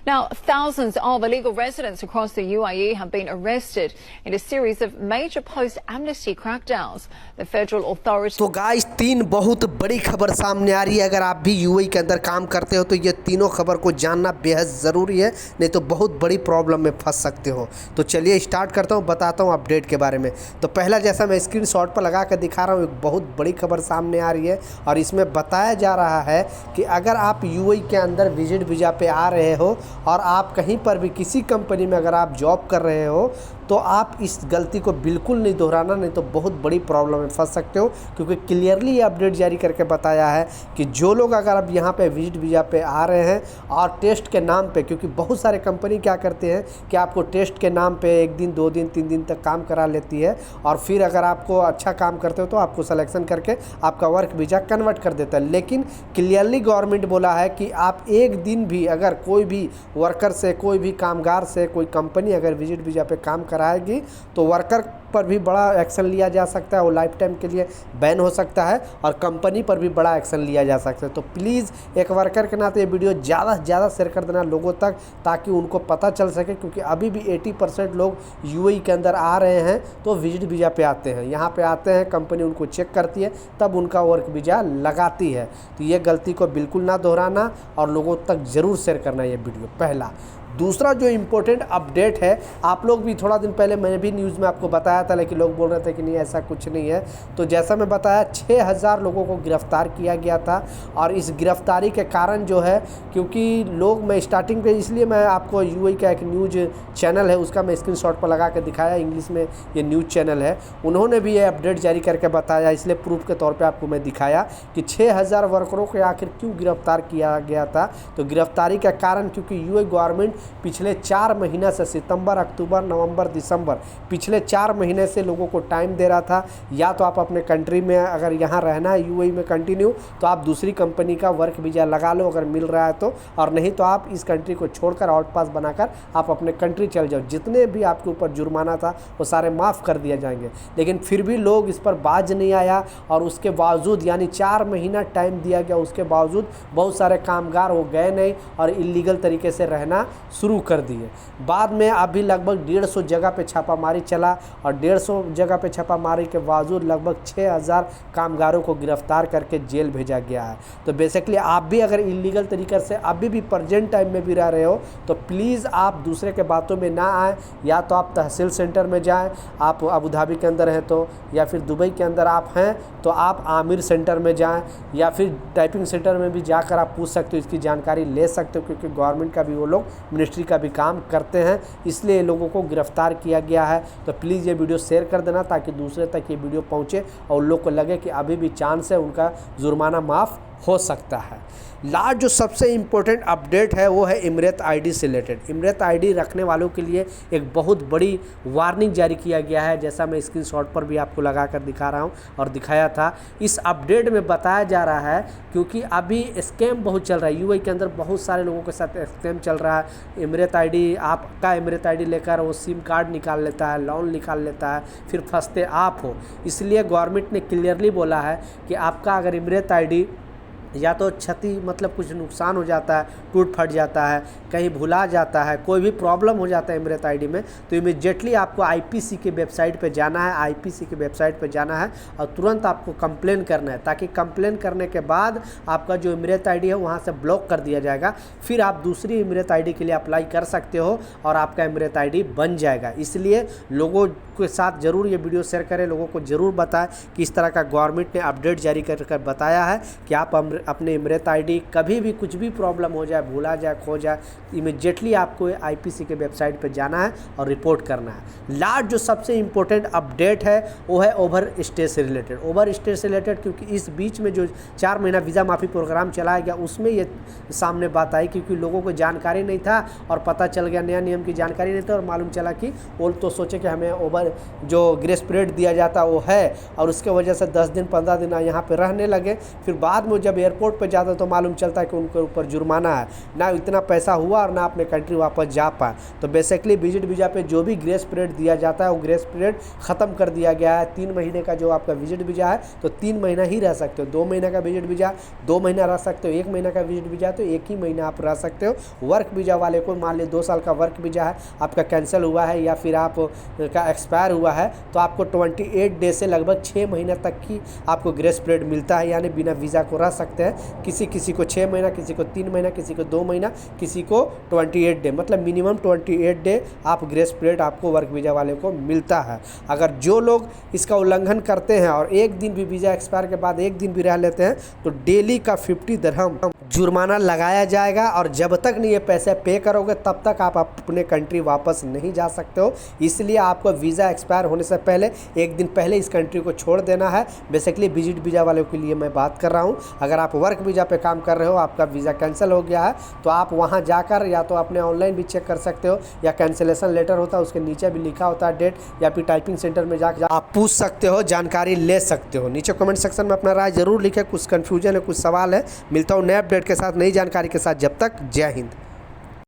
Now, thousands of illegal residents across the UAE have been arrested in a series of major post-amnesty crackdowns. The federal authorities... तो guys, तीन बहुत बड़ी खबर सामने आ रही है। अगर आप भी यूएई के अंदर काम करते हो तो ये तीनों खबर को जानना बेहद ज़रूरी है, नहीं तो बहुत बड़ी प्रॉब्लम में फंस सकते हो। तो चलिए स्टार्ट करता हूँ, बताता हूँ अपडेट के बारे में। तो पहला, जैसा मैं स्क्रीनशॉट पर लगा कर दिखा रहा हूँ, एक बहुत बड़ी खबर सामने आ रही है और इसमें बताया जा रहा है कि अगर आप यूएई के अंदर विजिट वीज़ा पे आ रहे हो और आप कहीं पर भी किसी कंपनी में अगर आप जॉब कर रहे हो तो आप इस गलती को बिल्कुल नहीं दोहराना, नहीं तो बहुत बड़ी प्रॉब्लम में फंस सकते हो। क्योंकि क्लियरली ये अपडेट जारी करके बताया है कि जो लोग अगर आप यहाँ पे विजिट वीज़ा पे आ रहे हैं और टेस्ट के नाम पे, क्योंकि बहुत सारे कंपनी क्या करते हैं कि आपको टेस्ट के नाम पे 1 दिन 2 दिन 3 दिन तक काम करा लेती है और फिर अगर आपको अच्छा काम करते हो तो आपको सिलेक्शन करके आपका वर्क वीज़ा कन्वर्ट कर देता है। लेकिन क्लियरली गवर्नमेंट बोला है कि आप एक दिन भी अगर कोई भी वर्कर से, कोई भी कामगार से कोई कंपनी अगर विजिट वीज़ा पे काम कराएगी तो वर्कर पर भी बड़ा एक्शन लिया जा सकता है, वो लाइफ टाइम के लिए बैन हो सकता है और कंपनी पर भी बड़ा एक्शन लिया जा सकता है। तो प्लीज़ एक वर्कर के नाते ये वीडियो ज़्यादा से ज़्यादा शेयर कर देना लोगों तक, ताकि उनको पता चल सके। क्योंकि अभी भी 80% लोग यूएई के अंदर आ रहे हैं तो विजिट वीज़ा पे आते हैं, यहाँ पे आते हैं, कंपनी उनको चेक करती है, तब उनका वर्क वीज़ा लगाती है। तो ये गलती को बिल्कुल ना दोहराना और लोगों तक ज़रूर शेयर करना ये वीडियो, पहला। दूसरा जो इम्पोर्टेंट अपडेट है, आप लोग भी थोड़ा दिन पहले मैंने भी न्यूज़ में आपको बताया था, लेकिन लोग बोल रहे थे कि नहीं ऐसा कुछ नहीं है। तो जैसा मैं बताया 6000 लोगों को गिरफ़्तार किया गया था और इस गिरफ़्तारी के कारण जो है, क्योंकि लोग, मैं स्टार्टिंग पे इसलिए मैं आपको यूएई का एक न्यूज़ चैनल है उसका मैं स्क्रीनशॉट पर लगा के दिखाया, इंग्लिश में ये न्यूज़ चैनल है, उन्होंने भी ये अपडेट जारी करके बताया, इसलिए प्रूफ के तौर पर आपको मैं दिखाया कि 6000 वर्करों को आखिर क्यों गिरफ़्तार किया गया था। तो गिरफ़्तारी का कारण क्योंकि यूएई गवर्नमेंट पिछले 4 महीने से, सितंबर, अक्टूबर, नवंबर, दिसंबर, पिछले 4 महीने से लोगों को टाइम दे रहा था, या तो आप अपने कंट्री में अगर यहाँ रहना है यूएई में कंटिन्यू तो आप दूसरी कंपनी का वर्क वीज़ा लगा लो अगर मिल रहा है तो, और नहीं तो आप इस कंट्री को छोड़कर आउट पास बनाकर आप अपने कंट्री चल जाओ। जितने भी आपके ऊपर जुर्माना था वो सारे माफ़ कर दिए जाएंगे। लेकिन फिर भी लोग इस पर बाज नहीं आया और उसके बावजूद, यानी 4 महीना टाइम दिया गया, उसके बावजूद बहुत सारे कामगार वो गए नहीं और इलीगल तरीके से रहना शुरू कर दिए। बाद में अभी लगभग 150 जगह पे छापामारी चला और 150 जगह पे छापामारी के बावजूद लगभग 6000 कामगारों को गिरफ्तार करके जेल भेजा गया है। तो बेसिकली आप भी अगर इलीगल तरीके से अभी भी प्रेजेंट टाइम में भी रह रहे हो तो प्लीज़ आप दूसरे के बातों में ना आए, या तो आप तहसील सेंटर में जाएं, आप अबू धाबी के अंदर हैं तो, या फिर दुबई के अंदर आप हैं तो आप आमिर सेंटर में जाएं, या फिर टाइपिंग सेंटर में भी जाकर आप पूछ सकते हो, इसकी जानकारी ले सकते हो। क्योंकि गवर्नमेंट का भी वो लोग, मिनिस्ट्री का भी काम करते हैं, इसलिए लोगों को गिरफ्तार किया गया है। तो प्लीज़ ये वीडियो शेयर कर देना ताकि दूसरे तक ये वीडियो पहुंचे और लोग को लगे कि अभी भी चांस है, उनका जुर्माना माफ़ हो सकता है। लास्ट जो सबसे इम्पोर्टेंट अपडेट है वो है इमरत आईडी से रिलेटेड। इमरत आईडी रखने वालों के लिए एक बहुत बड़ी वार्निंग जारी किया गया है, जैसा मैं स्क्रीनशॉट पर भी आपको लगा कर दिखा रहा हूँ और दिखाया था। इस अपडेट में बताया जा रहा है क्योंकि अभी स्कैम बहुत चल रहा है यूएई के अंदर, बहुत सारे लोगों के साथ स्कैम चल रहा है। इमरत आईडी, आपका इमरत आईडी लेकर वो सिम कार्ड निकाल लेता है, लोन निकाल लेता है, फिर फंसते आप हो। इसलिए गवर्नमेंट ने क्लियरली बोला है कि आपका अगर इमरत आईडी या तो क्षति, मतलब कुछ नुकसान हो जाता है, टूट फट जाता है, कहीं भुला जाता है, कोई भी प्रॉब्लम हो जाता है इमरत आईडी में, तो इमीडिएटली आपको आईपीसी के वेबसाइट पे जाना है, आईपीसी के वेबसाइट पे जाना है और तुरंत आपको कंप्लेन करना है, ताकि कंप्लेन करने के बाद आपका जो इमरत आईडी है वहाँ से ब्लॉक कर दिया जाएगा। फिर आप दूसरी इमरत आईडी के लिए अप्लाई कर सकते हो और आपका इमरत आईडी बन जाएगा। इसलिए लोगों के साथ ज़रूर ये वीडियो शेयर करें, लोगों को ज़रूर बताएं कि इस तरह का गवर्नमेंट ने अपडेट जारी कर बताया है कि आप अपने इमरत आईडी कभी भी कुछ भी प्रॉब्लम हो जाए, भूला जाए, खो जाए, इमीडिएटली आपको आईपीसी के वेबसाइट पे जाना है और रिपोर्ट करना है। लास्ट जो सबसे इम्पोर्टेंट अपडेट है वो है ओवर स्टे से रिलेटेड। ओवर स्टे से रिलेटेड क्योंकि इस बीच में जो 4 महीना वीज़ा माफ़ी प्रोग्राम चलाया गया उसमें ये सामने बात आई, क्योंकि लोगों को जानकारी नहीं था और पता चल गया, नया नियम की जानकारी नहीं था और मालूम चला कि वो तो सोचे कि हमें ओवर जो ग्रेस पीरियड दिया जाता है वो है, और उसके वजह से 10 दिन 15 दिन यहाँ पे रहने लगे। फिर बाद में जब एयरपोर्ट पे जाते तो मालूम चलता है कि उनके ऊपर जुर्माना है, ना इतना पैसा हुआ और ना अपने कंट्री वापस जा पाए। तो बेसिकली विजिट वीज़ा पे जो भी ग्रेस पीरियड दिया जाता है वो ग्रेस पीरियड ख़त्म कर दिया गया है। 3 महीने का जो आपका विजिट वीज़ा है तो 3 महीना ही रह सकते हो। 2 महीने का विजिट वीज़ा 2 महीना रह सकते हो, 1 महीना का विजिट वीज़ा तो 1 ही महीना आप रह सकते हो। वर्क वीज़ा वाले को मान लीजिए 2 साल का वर्क वीज़ा है, आपका कैंसिल हुआ है या फिर आप का एक्सपायर हुआ है तो आपको 28 डे से लगभग 6 महीने तक की आपको ग्रेस पीरियड मिलता है, यानी बिना वीज़ा को रह सकते हैं। किसी को 6 महीना, किसी को 3 महीना, किसी को 2 महीना, किसी को 28 डे, मतलब मिनिमम 28 डे आप ग्रेस पीरियड आपको वर्क वीज़ा वाले को मिलता है। अगर जो लोग इसका उल्लंघन करते हैं और एक दिन भी वीज़ा एक्सपायर के बाद एक दिन भी रह लेते हैं तो डेली का 50 दिरहम जुर्माना लगाया जाएगा, और जब तक नहीं ये पैसे पे करोगे तब तक आप अपने कंट्री वापस नहीं जा सकते हो। इसलिए आपको वीज़ा एक्सपायर होने से पहले एक दिन पहले इस कंट्री को छोड़ देना है। बेसिकली विजिट वीज़ा वालों के लिए मैं बात कर रहा हूँ। अगर आप वर्क वीज़ा पे काम कर रहे हो, आपका वीज़ा कैंसिल हो गया है, तो आप वहाँ जाकर या तो अपने ऑनलाइन भी चेक कर सकते हो, या कैंसिलेशन लेटर होता है उसके नीचे भी लिखा होता है डेट, या फिर टाइपिंग सेंटर में जाकर आप पूछ सकते हो, जानकारी ले सकते हो। नीचे कमेंट सेक्शन में अपना राय जरूर लिखें। कुछ कन्फ्यूजन है, कुछ सवाल है। मिलता हूँ नए अपडेट के साथ, नई जानकारी के साथ। जब तक जय हिंद।